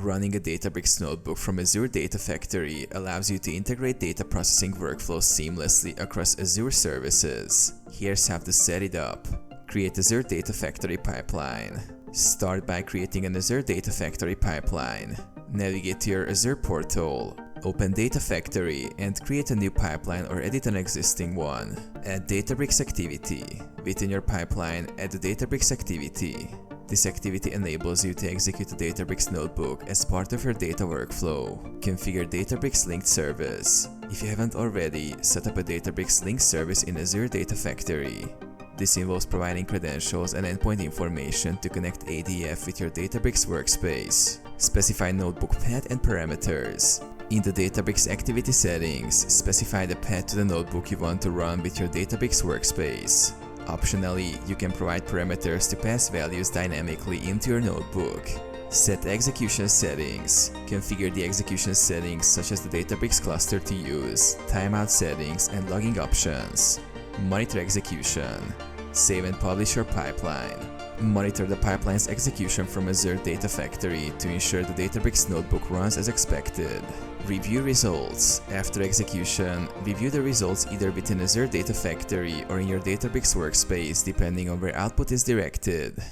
Running a Databricks notebook from Azure Data Factory allows you to integrate data processing workflows seamlessly across Azure services. Here's how to set it up. Create Azure Data Factory pipeline. Start by creating an Azure Data Factory pipeline. Navigate to your Azure portal. Open Data Factory and create a new pipeline or edit an existing one. Add Databricks activity. Within your pipeline, add the Databricks activity. This activity enables you to execute a Databricks notebook as part of your data workflow. Configure Databricks linked service. If you haven't already, set up a Databricks linked service in Azure Data Factory. This involves providing credentials and endpoint information to connect ADF with your Databricks workspace. Specify notebook path and parameters. In the Databricks activity settings, specify the path to the notebook you want to run with your Databricks workspace. Optionally, you can provide parameters to pass values dynamically into your notebook. Set execution settings. Configure the execution settings such as the Databricks cluster to use, timeout settings, and logging options. Monitor execution. Save and publish your pipeline. Monitor the pipeline's execution from Azure Data Factory to ensure the Databricks notebook runs as expected. Review results. After execution, review the results either within Azure Data Factory or in your Databricks workspace depending on where output is directed.